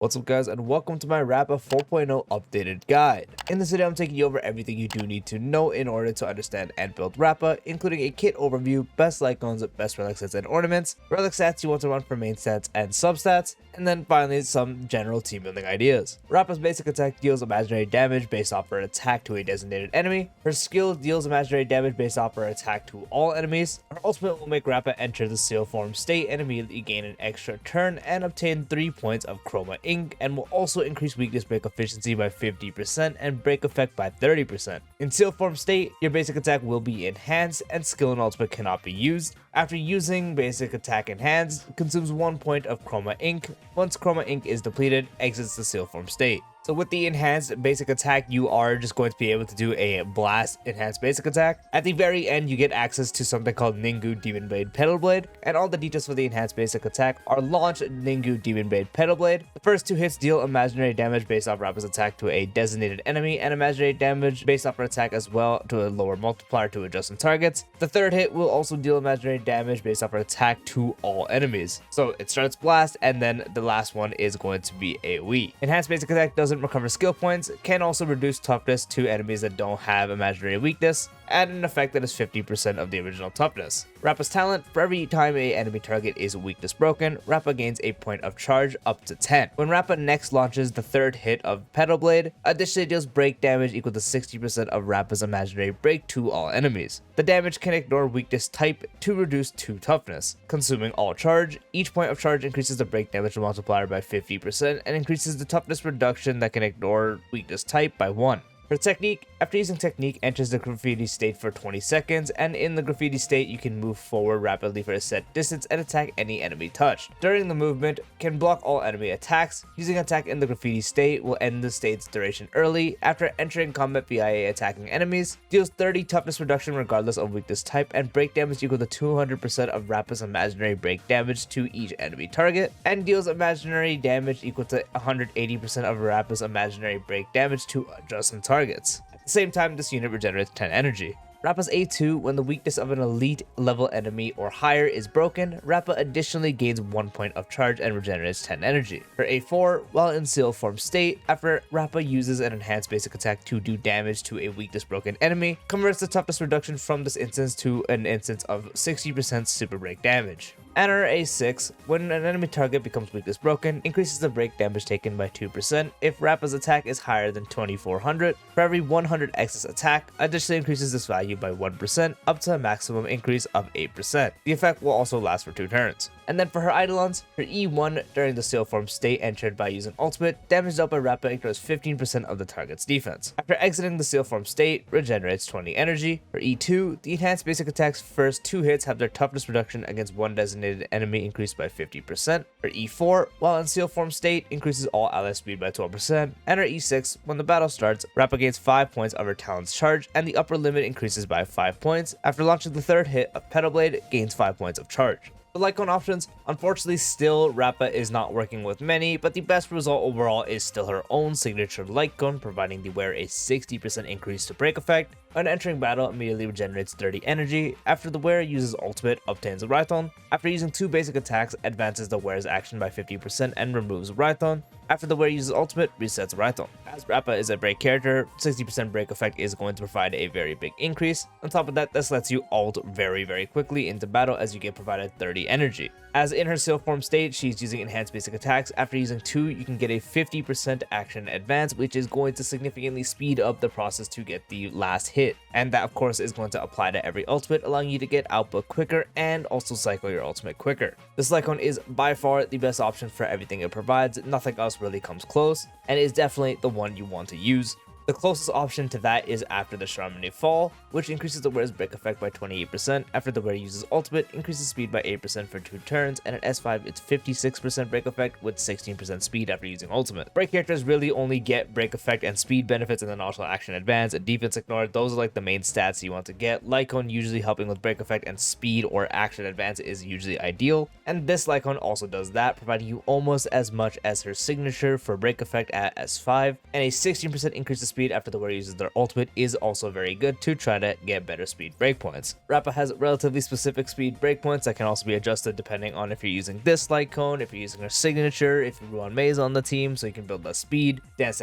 What's up guys, and welcome to my Rappa 4.0 updated guide. In this video I'm taking you over everything you do need to know in order to understand and build Rappa, including a kit overview, best Lightcones, best Relic sets and ornaments, Relic stats you want to run for main stats and substats, and then finally some general team building ideas. Rappa's basic attack deals imaginary damage based off her attack to a designated enemy. Her skill deals imaginary damage based off her attack to all enemies. Her ultimate will make Rappa enter the seal form state and immediately gain an extra turn and obtain 3 points of chroma ink, and will also increase weakness break efficiency by 50% and break effect by 30%. In seal form state, your basic attack will be enhanced and skill and ultimate cannot be used. After using basic attack enhanced, consumes 1 point of chroma ink. Once chroma ink is depleted, exits the seal form state. So with the enhanced basic attack, you are just going to be able to do a blast enhanced basic attack. At the very end, you get access to something called Ningu Demon Blade Petal Blade, and all the details for the enhanced basic attack are launch Ningu Demon Blade Petal Blade. The first 2 hits deal imaginary damage based off Rappa's attack to a designated enemy, and imaginary damage based off her attack as well to a lower multiplier to adjacent targets. The third hit will also deal imaginary damage based off her attack to all enemies. So it starts blast, and then the last one is going to be AoE. Enhanced basic attack doesn't recover skill points, can also reduce toughness to enemies that don't have imaginary weakness, and an effect that is 50% of the original toughness. Rappa's talent: for every time a enemy target is weakness broken, Rappa gains a point of charge up to 10. When Rappa next launches the third hit of Petal Blade, additionally deals break damage equal to 60% of Rappa's imaginary break to all enemies. The damage can ignore weakness type to reduce 2 toughness. Consuming all charge, each point of charge increases the break damage multiplier by 50% and increases the toughness reduction that can ignore weakness type by 1. For technique, after using technique, enters the graffiti state for 20 seconds, and in the graffiti state you can move forward rapidly for a set distance and attack any enemy touched. During the movement, can block all enemy attacks. Using attack in the graffiti state will end the state's duration early. After entering combat via attacking enemies, deals 30 toughness reduction regardless of weakness type, and break damage equal to 200% of Rappa's imaginary break damage to each enemy target, and deals imaginary damage equal to 180% of Rappa's imaginary break damage to adjacent targets. At the same time, this unit regenerates 10 energy. Rappa's A2: when the weakness of an elite level enemy or higher is broken, Rappa additionally gains 1 point of charge and regenerates 10 energy. For A4, while in seal form state, after Rappa uses an enhanced basic attack to do damage to a weakness broken enemy, converts the toughness reduction from this instance to an instance of 60% super break damage. And her A6: when an enemy target becomes weakness broken, increases the break damage taken by 2% if Rappa's attack is higher than 2400. For every 100 excess attack, additionally increases this value by 1% up to a maximum increase of 8%. The effect will also last for 2 turns. And then for her Eidolons, her E1: during the seal form state entered by using ultimate, damage dealt by Rappa ignores 15% of the target's defense. After exiting the seal form state, regenerates 20 energy. For E2, the enhanced basic attack's first 2 hits have their toughness reduction against one designated enemy increased by 50%. For E4, while in seal form state, increases all ally speed by 12%. And her E6: when the battle starts, Rappa gains 5 points of her talent's charge, and the upper limit increases by 5 points. After launching the third hit of Petal Blade, gains 5 points of charge. The Lightcone options: unfortunately still Rappa is not working with many, but the best result overall is still her own signature Lightcone, providing the wearer a 60% increase to break effect. When entering battle, immediately regenerates 30 energy. After the wearer uses ultimate, obtains a Rhython. After using 2 basic attacks, advances the wearer's action by 50% and removes Rhython. After the wearer uses ultimate, resets Rhython. As Rappa is a break character, 60% break effect is going to provide a very big increase. On top of that, this lets you ult very quickly into battle as you get provided 30 energy. As in her seal form state, she's using enhanced basic attacks. After using 2, you can get a 50% action advance, which is going to significantly speed up the process to get the last hit. And that of course is going to apply to every ultimate, allowing you to get output quicker and also cycle your ultimate quicker. This Lightcone is by far the best option for everything it provides. Nothing else really comes close, and is definitely the one you want to use. The closest option to that is after the Charmony Fall, which increases the wearer's break effect by 28%. After the wearer uses ultimate, increases speed by 8% for 2 turns, and at S5 it's 56% break effect with 16% speed after using ultimate. Break characters really only get break effect and speed benefits, and then also action advance and defense ignored. Those are like the main stats you want to get. Lightcone usually helping with break effect, and speed or action advance is usually ideal. And this Lightcone also does that, providing you almost as much as her signature for break effect at S5, and a 16% increase to speed after the wearer uses their ultimate is also very good to try to get better speed breakpoints. Rappa has relatively specific speed breakpoints that can also be adjusted depending on if you're using this light cone, if you're using her signature, if you run maze on the team so you can build less speed, dance,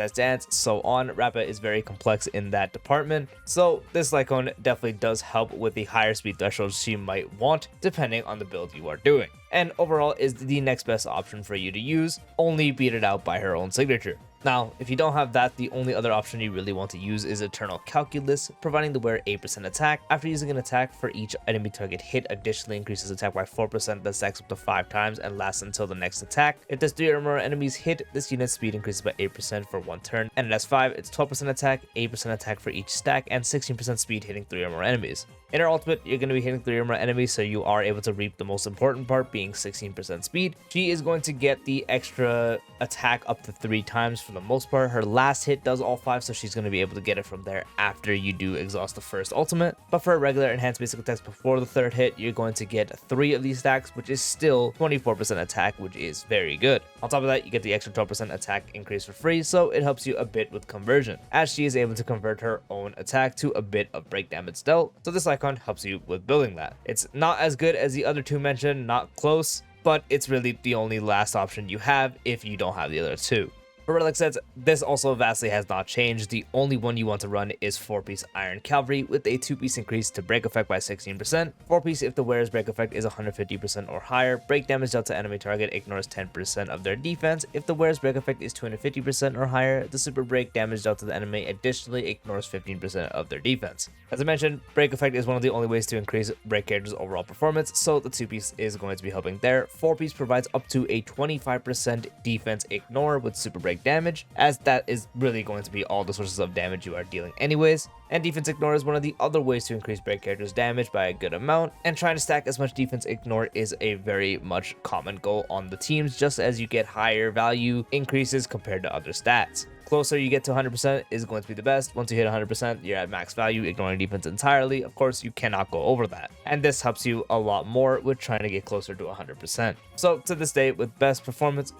so on. Rappa is very complex in that department, so this light cone definitely does help with the higher speed thresholds she might want depending on the build you are doing, and overall is the next best option for you to use, only beat it out by her own signature. Now, if you don't have that, the only other option you really want to use is Eternal Calculus, providing the wearer 8% attack. After using an attack for each enemy target hit, additionally increases attack by 4%, that stacks up to 5 times and lasts until the next attack. If there's 3 or more enemies hit, this unit's speed increases by 8% for 1 turn, and it has 5, it's 12% attack, 8% attack for each stack, and 16% speed hitting 3 or more enemies. In her ultimate, you're going to be hitting 3 or more enemies, so you are able to reap the most important part, being 16% speed. She is going to get the extra attack up to 3 times for the most part. Her last hit does all 5, so she's going to be able to get it from there after you do exhaust the first ultimate. But for regular enhanced basic attacks before the 3rd hit, you're going to get 3 of these stacks, which is still 24% attack, which is very good. On top of that, you get the extra 12% attack increase for free, so it helps you a bit with conversion, as she is able to convert her own attack to a bit of break damage dealt. So this icon helps you with building that. It's not as good as the other 2 mentioned, not close, but it's really the only last option you have if you don't have the other 2. For Relic sets, this also vastly has not changed. The only one you want to run is 4-piece Iron Cavalry with a 2-piece increase to break effect by 16%. 4-piece if the wearer's break effect is 150% or higher. Break damage dealt to enemy target ignores 10% of their defense. If the wearer's break effect is 250% or higher, the super break damage dealt to the enemy additionally ignores 15% of their defense. As I mentioned, break effect is one of the only ways to increase break character's overall performance, so the 2-piece is going to be helping there. 4-piece provides up to a 25% defense ignore with super break damage, as that is really going to be all the sources of damage you are dealing anyways. And defense ignore is one of the other ways to increase break character's damage by a good amount, and trying to stack as much defense ignore is a very much common goal on the teams, just as you get higher value increases compared to other stats. Closer you get to 100% is going to be the best. Once you hit 100%, you're at max value, ignoring defense entirely. Of course, you cannot go over that. And this helps you a lot more with trying to get closer to 100%. So to this day, for best performance,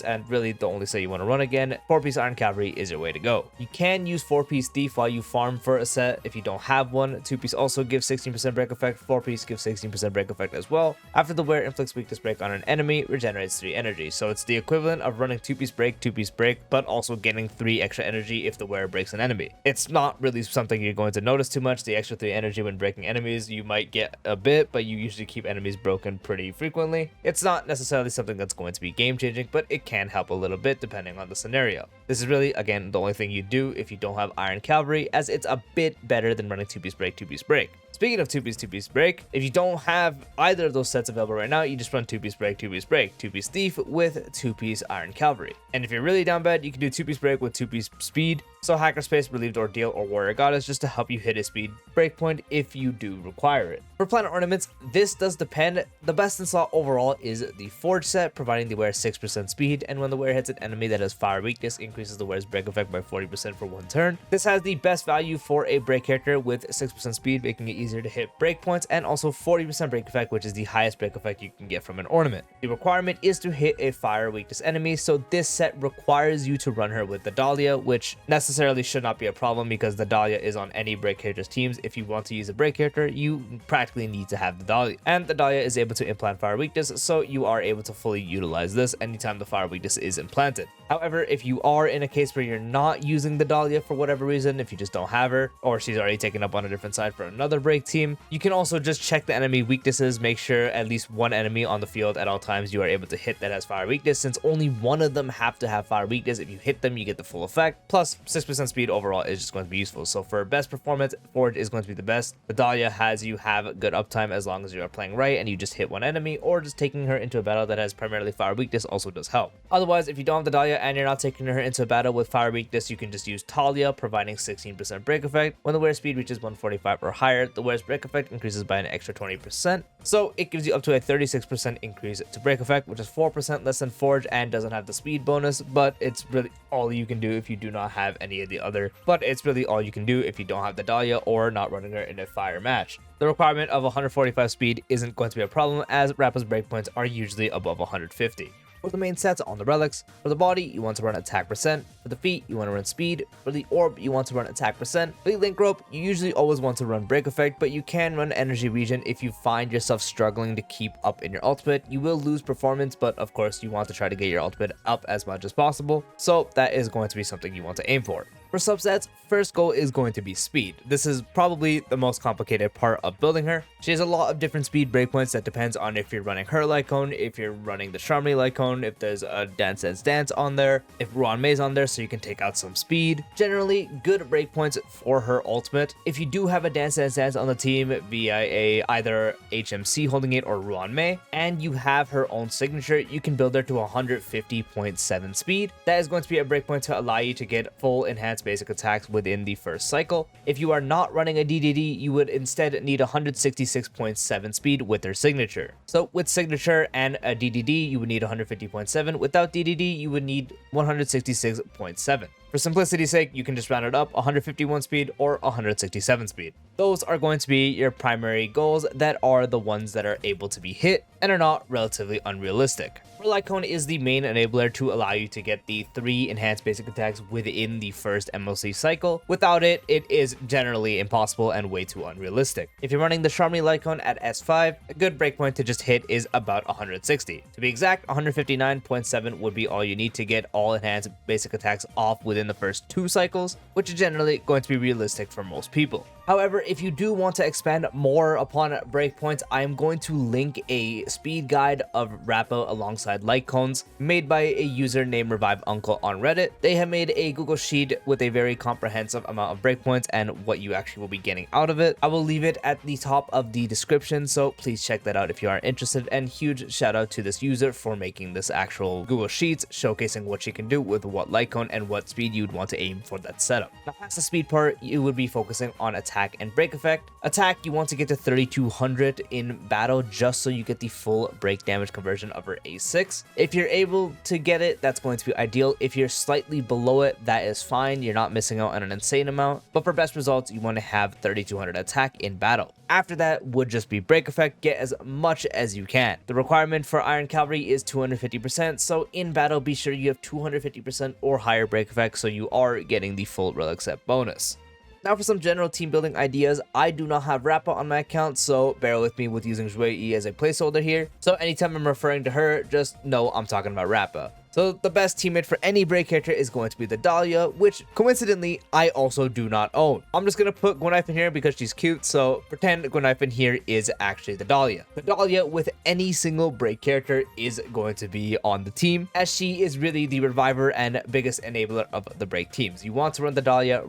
and really the only set you want to run again, 4-piece Iron Cavalry is your way to go. You can use 4-piece Thief while you farm for a set if you don't have one. 2-piece also gives 16% break effect. 4-piece gives 16% break effect as well. After the wearer inflicts weakness break on an enemy, regenerates 3 energy. So it's the equivalent of running 2-piece break, 2-piece break, but also getting 3 extra energy if the wearer breaks an enemy. It's not really something you're going to notice too much. The extra 3 energy when breaking enemies, you might get a bit, but you usually keep enemies broken pretty frequently. It's not necessarily something that's going to be game changing, but it can help a little bit depending on the scenario. This is really, again, the only thing you do if you don't have Iron Cavalry, as it's a bit better than running 2-piece break, 2-piece break. Speaking of 2-piece break, if you don't have either of those sets available right now, you just run 2-piece break, 2-piece break, 2-piece Thief with 2-piece Iron Cavalry. And if you're really down bad, you can do 2-piece break with 2-piece speed. So Hackerspace, Relieved Ordeal, or Warrior Goddess, just to help you hit a speed breakpoint if you do require it. For Planar Ornaments, this does depend. The best in slot overall is the Forge set, providing the wearer 6% speed, and when the wearer hits an enemy that has fire weakness, increases the wearer's break effect by 40% for 1 turn. This has the best value for a break character with 6% speed, making it easier to hit breakpoints, and also 40% break effect, which is the highest break effect you can get from an ornament. The requirement is to hit a fire weakness enemy, so this set requires you to run her with the Dahlia, which necessarily should not be a problem because the Dahlia is on any break character's teams. If you want to use a break character, you practically need to have the Dahlia. And the Dahlia is able to implant fire weakness, so you are able to fully utilize this anytime the fire weakness is implanted. However, if you are in a case where you're not using the Dahlia for whatever reason, if you just don't have her, or she's already taken up on a different side for another break team, you can also just check the enemy weaknesses, make sure at least one enemy on the field at all times you are able to hit that has fire weakness, since only one of them have to have fire weakness. If you hit them, you get the full effect, plus 6% speed overall is just going to be useful. So for best performance, Forge is going to be the best. The Dahlia has you have good uptime as long as you are playing right and you just hit one enemy, or just taking her into a battle that has primarily fire weakness also does help. Otherwise, if you don't have the Dahlia and you're not taking her into a battle with fire weakness, you can just use Talia, providing 16% break effect. When the wearer speed reaches 145 or higher, the wearer's break effect increases by an extra 20%. So it gives you up to a 36% increase to break effect, which is 4% less than Forge and doesn't have the speed bonus, but it's really all you can do if you do not have any of the other. But it's really all you can do if you don't have the Dahlia or not running her in a fire match. The requirement of 145 speed isn't going to be a problem, as Rappa's breakpoints are usually above 150. For the main sets on the relics, for the body, you want to run attack percent. For the feet, you want to run speed. For the orb, you want to run attack percent. For the link rope, you usually always want to run break effect, but you can run energy regen if you find yourself struggling to keep up in your ultimate. You will lose performance, but of course you want to try to get your ultimate up as much as possible. So that is going to be something you want to aim for. For subsets, first goal is going to be speed. This is probably the most complicated part of building her. She has a lot of different speed breakpoints that depends on if you're running her Lightcone, if you're running the Charmy Lightcone, if there's a Dance Dance Dance on there, if Ruan May's on there so you can take out some speed. Generally, good breakpoints for her ultimate. If you do have a Dance Dance Dance on the team via either HMC holding it or Ruan May, and you have her own signature, you can build her to 150.7 speed. That is going to be a breakpoint to allow you to get full enhanced basic attacks within the first cycle. If you are not running a DDD, you would instead need 166.7 speed with her signature. So with signature and a DDD, you would need 150.7. Without DDD, you would need 166.7. For simplicity's sake, you can just round it up 151 speed or 167 speed. Those are going to be your primary goals that are the ones that are able to be hit and are not relatively unrealistic. Lightcone is the main enabler to allow you to get the 3 enhanced basic attacks within the first MLC cycle. Without it, it is generally impossible and way too unrealistic. If you're running the Charmy Lightcone at S5, a good breakpoint to just hit is about 160. To be exact, 159.7 would be all you need to get all enhanced basic attacks off within the first 2 cycles, which is generally going to be realistic for most people. However, if you do want to expand more upon breakpoints, I am going to link a speed guide of Rappa alongside Lightcones made by a user named Revive Uncle on Reddit. They have made a Google Sheet with a very comprehensive amount of breakpoints and what you actually will be getting out of it. I will leave it at the top of the description, so please check that out if you are interested, and huge shout out to this user for making this actual Google Sheets showcasing what you can do with what Lightcone and what speed you would want to aim for that setup. Now, past the speed part, you would be focusing on attack and break effect. Attack, you want to get to 3200 in battle just so you get the full break damage conversion of her A6. If you're able to get it, that's going to be ideal. If you're slightly below it, that is fine. You're not missing out on an insane amount, but for best results, you want to have 3200 attack in battle. After that would just be break effect. Get as much as you can. The requirement for Iron Cavalry is 250%, so in battle be sure you have 250% or higher break effect so you are getting the full relic set bonus. Now for some general team building ideas. I do not have Rappa on my account, so bear with me with using Zhuyi as a placeholder here. So anytime I'm referring to her, just know I'm talking about Rappa. So the best teammate for any break character is going to be the Dahlia, which coincidentally I also do not own. I'm just gonna put Gwenyfin here because she's cute, so pretend Gwenyfin here is actually the Dahlia. The Dahlia with any single break character is going to be on the team, as she is really the reviver and biggest enabler of the break teams. You want to run the Dahlia.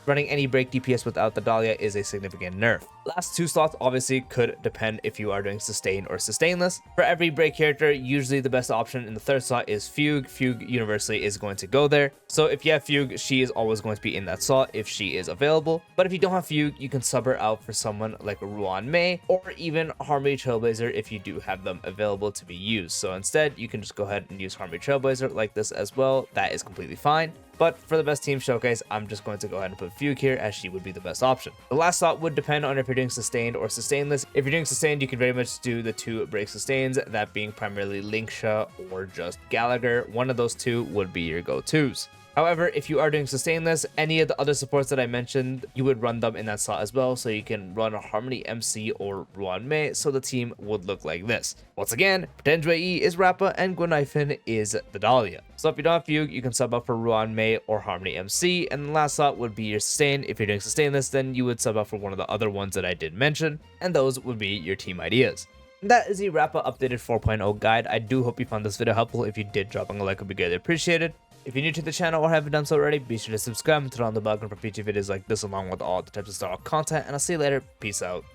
Running any break DPS without the Dahlia is a significant nerf. Last 2 slots obviously could depend if you are doing sustain or sustainless. For every break character, usually the best option in the 3rd slot is Fugue. Fugue universally is going to go there. So if you have Fugue, she is always going to be in that slot if she is available. But if you don't have Fugue, you can sub her out for someone like Ruan May or even Harmony Trailblazer if you do have them available to be used. So instead, you can just go ahead and use Harmony Trailblazer like this as well. That is completely fine. But for the best team showcase, I'm just going to go ahead and put Fugue here as she would be the best option. The last slot would depend on if you're doing sustained or sustainless. If you're doing sustained, you can very much do the 2 break sustains, that being primarily Linksha or just Gallagher. One of those 2 would be your go-tos. However, if you are doing sustainless, any of the other supports that I mentioned, you would run them in that slot as well. So you can run a Harmony MC or Ruan May, so the team would look like this. Once again, pretend Zhuyi is Rappa and Gwenyfin is the Dahlia. So if you don't have Fugue, you can sub up for Ruan May or Harmony MC, and the last slot would be your sustain. If you're doing sustainless, then you would sub up for one of the other ones that I did mention, and those would be your team ideas. That is the Rappa updated 4.0 guide. I do hope you found this video helpful. If you did, dropping a like would be greatly appreciated. If you're new to the channel or haven't done so already, be sure to subscribe and turn on the bell icon for future videos like this along with all the types of style content, and I'll see you later. Peace out.